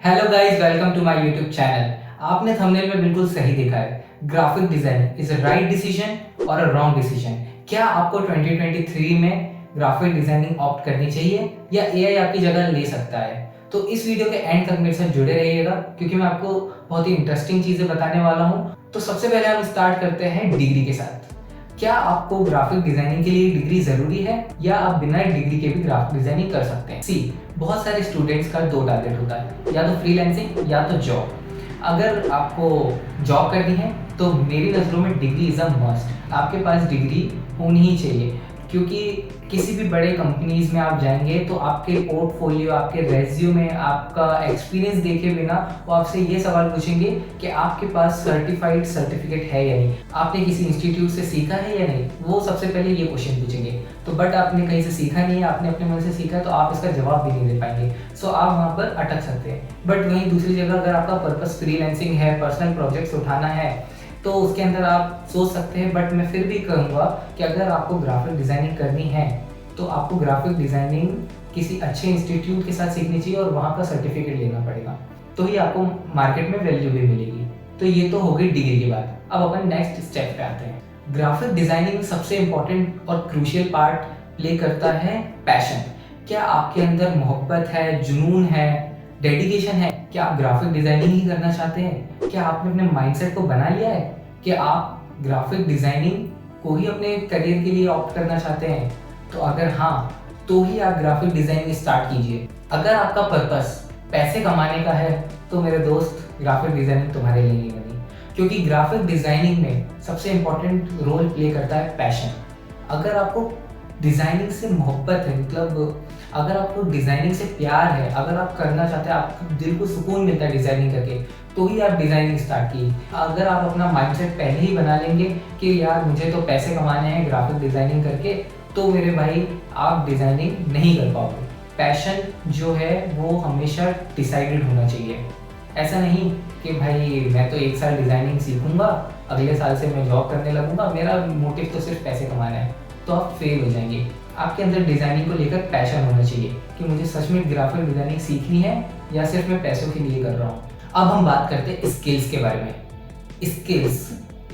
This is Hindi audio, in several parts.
Hello guys, welcome to my YouTube channel. आपने थंबनेल में बिल्कुल सही देखा है। Graphic designing is a right decision और अ रॉन्ग डिसीजन। क्या आपको 2023 में ग्राफिक डिजाइनिंग ऑप्ट करनी चाहिए या एआई आपकी जगह ले सकता है? तो इस वीडियो के एंड तक मेरे साथ जुड़े रहिएगा क्योंकि मैं आपको बहुत ही इंटरेस्टिंग चीजें बताने वाला हूँ। तो सबसे पहले हम स्टार्ट करते हैं डिग्री के साथ। क्या आपको ग्राफिक डिजाइनिंग के लिए डिग्री जरूरी है या आप बिना डिग्री के भी ग्राफिक डिजाइनिंग कर सकते हैं? बहुत सारे स्टूडेंट्स का दो टारगेट होता है, या तो फ्रीलांसिंग या तो जॉब। अगर आपको जॉब करनी है तो मेरी नज़रों में डिग्री इज़ अ मस्ट। आपके पास डिग्री होनी ही चाहिए क्योंकि किसी भी बड़े कंपनीज में आप जाएंगे तो आपके पोर्टफोलियो, आपके रेज्यूमे, आपका एक्सपीरियंस देखे बिना वो आपसे ये सवाल पूछेंगे कि आपके पास सर्टिफाइड सर्टिफिकेट है या नहीं, आपने किसी इंस्टीट्यूट से सीखा है या नहीं। वो सबसे पहले ये क्वेश्चन पूछेंगे। तो बट आपने कहीं से सीखा नहीं है, आपने अपने मन से सीखा है, तो आप इसका जवाब भी नहीं दे पाएंगे। सो आप वहाँ पर अटक सकते हैं। बट वहीं दूसरी जगह अगर आपका पर्पस फ्रीलांसिंग है, पर्सनल प्रोजेक्ट्स उठाना है, तो उसके अंदर आप सोच सकते हैं। बट मैं फिर भी कहूँगा कि अगर आपको ग्राफिक डिज़ाइनिंग करनी है तो आपको ग्राफिक डिज़ाइनिंग किसी अच्छे इंस्टीट्यूट के साथ सीखनी चाहिए और वहाँ का सर्टिफिकेट लेना पड़ेगा, तो ही आपको मार्केट में वैल्यू भी मिलेगी। तो ये तो हो गई डिग्री की बात। अब अपन नेक्स्ट स्टेप पे आते हैं। ग्राफिक डिज़ाइनिंग में सबसे इम्पोर्टेंट और क्रूशियल पार्ट प्ले करता है पैशन। क्या आपके अंदर मोहब्बत है, जुनून है, डेडिकेशन है? क्या आप ग्राफिक डिज़ाइनिंग ही करना चाहते हैं? क्या आपने अपने माइंडसेट को बना लिया है कि आप ग्राफिक डिज़ाइनिंग को ही अपने करियर के लिए ऑप्ट करना चाहते हैं? तो अगर हाँ, तो ही आप ग्राफिक डिज़ाइनिंग स्टार्ट कीजिए। अगर आपका पर्पस पैसे कमाने का है तो मेरे दोस्त, ग्राफिक डिज़ाइनिंग तुम्हारे लिए नहीं बनी, क्योंकि ग्राफिक डिज़ाइनिंग में सबसे इम्पोर्टेंट रोल प्ले करता है पैशन। अगर आपको डिज़ाइनिंग से मोहब्बत है, मतलब अगर आपको डिज़ाइनिंग से प्यार है, अगर आप करना चाहते हैं, आपको दिल को सुकून मिलता है डिज़ाइनिंग करके, तो ही आप डिज़ाइनिंग स्टार्ट कीजिए। अगर आप अपना माइंडसेट पहले ही बना लेंगे कि यार मुझे तो पैसे कमाने हैं ग्राफिक डिज़ाइनिंग करके, तो मेरे भाई आप डिज़ाइनिंग नहीं कर पाओगे। पैशन जो है वो हमेशा डिसाइडेड होना चाहिए। ऐसा नहीं कि भाई मैं तो एक साल डिज़ाइनिंग सीखूंगा, अगले साल से मैं जॉब करने लगूंगा, मेरा मोटिव तो सिर्फ पैसे कमाना है, तो आप फेल हो जाएंगे। आपके अंदर डिज़ाइनिंग को लेकर पैशन होना चाहिए कि मुझे सच में ग्राफिक डिज़ाइनिंग सीखनी है या सिर्फ मैं पैसों के लिए कर रहा हूँ। अब हम बात करते हैं स्किल्स के बारे में। स्किल्स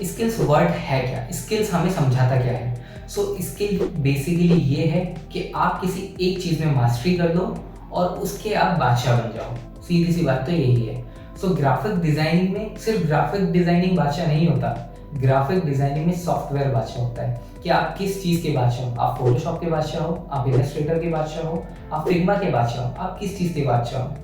स्किल्स वर्ड है क्या? स्किल्स हमें समझाता क्या है? स्किल बेसिकली ये है कि आप किसी एक चीज़ में मास्टरी कर लो और उसके आप बादशाह बन जाओ। सीधी सी बात तो यही है। ग्राफिक डिज़ाइनिंग में सिर्फ ग्राफिक डिज़ाइनिंग बादशाह नहीं होता, ग्राफिक डिज़ाइनिंग में सॉफ्टवेयर बादशाह होता है कि आप किस चीज़ के बादशाह हो। आप फोटोशॉप के बादशाह हो, आप इलस्ट्रेटर के बादशाह हो, आप फिग्मा के बादशाह हो, आप किस चीज़ के बादशाह हो।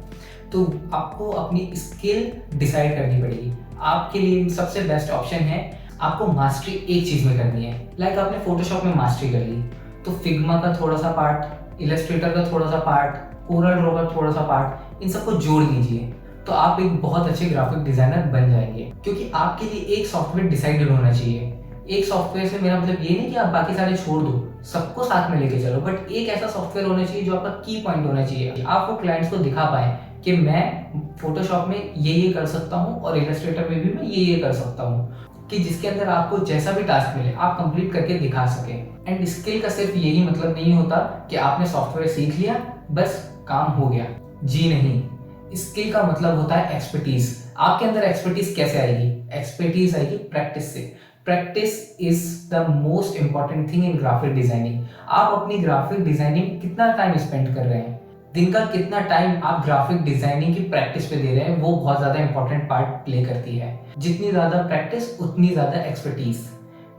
तो आपको अपनी स्किल डिसाइड करनी पड़ेगी। आपके लिए सबसे बेस्ट ऑप्शन है आपको मास्टरी एक चीज़ में करनी है। लाइक आपने फोटोशॉप में मास्टरी कर ली, तो फिग्मा का थोड़ा सा पार्ट, इलस्ट्रेटर का थोड़ा सा पार्ट, कोरल ड्रॉ का थोड़ा सा पार्ट, इन सबको जोड़ लीजिए तो आप एक बहुत अच्छे ग्राफिक डिज़ाइनर बन जाएंगे। क्योंकि आपके लिए एक सॉफ्टवेयर डिसाइडेड होना चाहिए। एक सॉफ्टवेयर से मेरा मतलब ये नहीं कि आप बाकी सारे छोड़ दो, सबको साथ में लेके चलो, बट एक ऐसा सॉफ्टवेयर होना चाहिए जो आपका की पॉइंट होना चाहिए। आप वो क्लाइंट्स को दिखा पाएँ कि मैं फोटोशॉप में ये कर सकता हूँ और इलस्ट्रेटर में भी मैं ये कर सकता हूँ, कि जिसके अंदर आपको जैसा भी टास्क मिले आप कंप्लीट करके दिखा सकें। एंड स्किल का सिर्फ यही मतलब नहीं होता कि आपने सॉफ्टवेयर सीख लिया बस काम हो गया। जी नहीं, स्किल का मतलब होता है एक्सपर्टीज। आपके अंदर एक्सपर्टीज कैसे आएगी? एक्सपर्टीज आएगी प्रैक्टिस से। Practice is the most important thing in graphic designing. आप अपनी ग्राफिक डिजाइनिंग कितना टाइम स्पेंड कर रहे हैं, दिन का कितना टाइम आप ग्राफिक डिजाइनिंग की प्रैक्टिस पे दे रहे हैं, वो बहुत ज़्यादा इंपॉर्टेंट पार्ट प्ले करती है। जितनी ज़्यादा प्रैक्टिस उतनी ज़्यादा एक्सपर्टीज।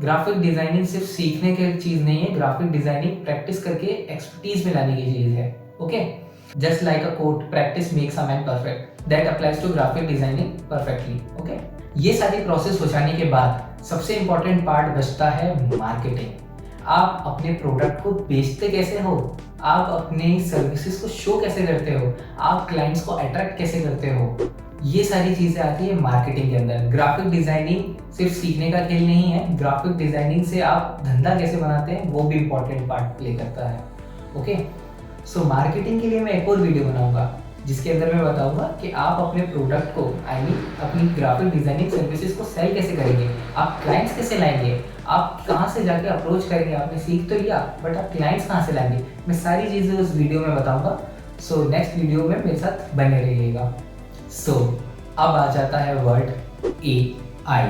ग्राफिक डिजाइनिंग सिर्फ सीखने की चीज़ नहीं है, ग्राफिक डिजाइनिंग प्रैक्टिस करके एक्सपर्टीज में लाने की चीज़ है। Okay, just like a quote, practice makes a man perfect, that applies to graphic designing perfectly. Okay, ये सारी प्रोसेस हो जाने के बाद सबसे इंपॉर्टेंट पार्ट बचता है मार्केटिंग। आप अपने प्रोडक्ट को बेचते कैसे हो, आप अपने सर्विसेज को शो कैसे करते हो, आप क्लाइंट्स को अट्रैक्ट कैसे करते हो, ये सारी चीज़ें आती है मार्केटिंग के अंदर। ग्राफिक डिज़ाइनिंग सिर्फ सीखने का खेल नहीं है, ग्राफिक डिज़ाइनिंग से आप धंधा कैसे बनाते हैं वो भी इंपॉर्टेंट पार्ट प्ले करता है। ओके, मार्केटिंग के लिए मैं एक और वीडियो बनाऊंगा जिसके अंदर मैं बताऊंगा कि आप अपने प्रोडक्ट को अपनी ग्राफिक डिजाइनिंग सर्विसेज को सेल कैसे करेंगे, आप क्लाइंट्स कैसे लाएंगे, आप कहाँ से जाके अप्रोच करेंगे। आपने सीख तो लिया बट आप क्लाइंट्स कहाँ से लाएंगे, मैं सारी चीज़ें उस वीडियो में बताऊंगा। नेक्स्ट वीडियो में मेरे साथ बने रहिएगा। सो अब आ जाता है वर्ड AI।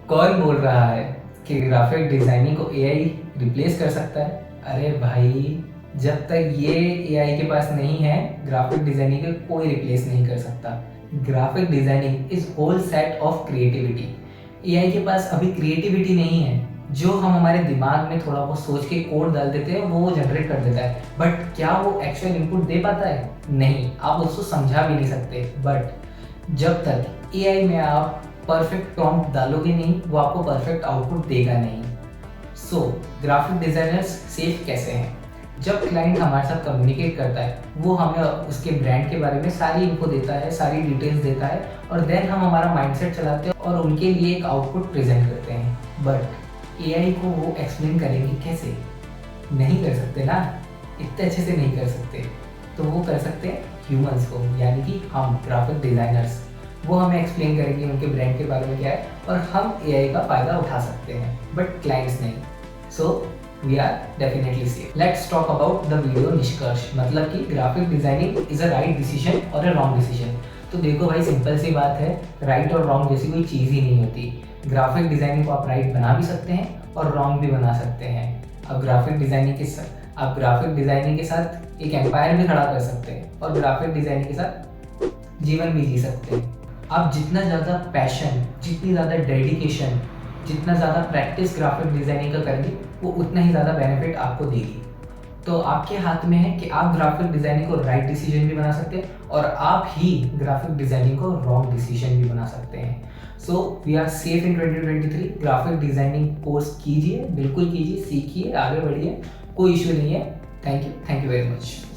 कौन बोल रहा है कि ग्राफिक डिजाइनिंग को AI रिप्लेस कर सकता है? अरे भाई, जब तक ये AI के पास नहीं है, ग्राफिक डिजाइनिंग को कोई रिप्लेस नहीं कर सकता। Graphic designing is whole set of creativity. AI के पास अभी क्रिएटिविटी नहीं है। जो हम हमारे दिमाग में थोड़ा बहुत सोच के कोड डाल देते हैं वो जनरेट कर देता है, बट क्या वो एक्चुअल इनपुट दे पाता है? नहीं, आप उसको समझा भी नहीं सकते। बट जब तक AI में आप परफेक्ट प्रॉम्प्ट डालोगे नहीं, वो आपको परफेक्ट आउटपुट देगा नहीं। सो ग्राफिक डिजाइनर्स सेफ कैसे हैं? जब क्लाइंट हमारे साथ कम्युनिकेट करता है, वो हमें उसके ब्रांड के बारे में सारी इन्फो देता है, सारी डिटेल्स देता है, और देन हम हमारा माइंडसेट चलाते हैं और उनके लिए एक आउटपुट प्रेजेंट करते हैं। बट AI को वो एक्सप्लेन करेंगे कैसे? नहीं कर सकते ना, इतने अच्छे से नहीं कर सकते। तो वो कर सकते हैं ह्यूमंस को, यानी कि हम ग्राफिक डिजाइनर्स। वो हमें एक्सप्लेन करेंगे उनके ब्रांड के बारे में क्या है, और हम AI का फ़ायदा उठा सकते हैं, बट क्लाइंट्स नहीं। So we are definitely safe. Let's talk about the video निष्कर्ष, मतलब कि graphic designing is a right decision और अ रॉन्ग डिसीजन। तो देखो भाई, सिंपल सी बात है, राइट और रॉन्ग जैसी कोई चीज़ ही नहीं होती। ग्राफिक डिजाइनिंग को आप राइट बना भी सकते हैं और रॉन्ग भी बना सकते हैं। आप ग्राफिक डिजाइनिंग के साथ एक एम्पायर भी खड़ा कर सकते हैं, और ग्राफिक डिजाइनिंग के साथ जीवन भी जी सकते हैं। आप जितना ज़्यादा पैशन, जितनी ज़्यादा डेडिकेशन, जितना ज़्यादा प्रैक्टिस ग्राफिक डिज़ाइनिंग का करेंगे, वो उतना ही ज़्यादा बेनिफिट आपको देगी। तो आपके हाथ में है कि आप ग्राफिक डिज़ाइनिंग को राइट डिसीजन भी बना सकते हैं, और आप ही ग्राफिक डिज़ाइनिंग को रॉन्ग डिसीजन भी बना सकते हैं। So we are safe in 2023। Graphic designing course कीजिए, बिल्कुल कीजिए, सीखिए, आगे बढ़िए, कोई इशू नहीं है। Thank you very much.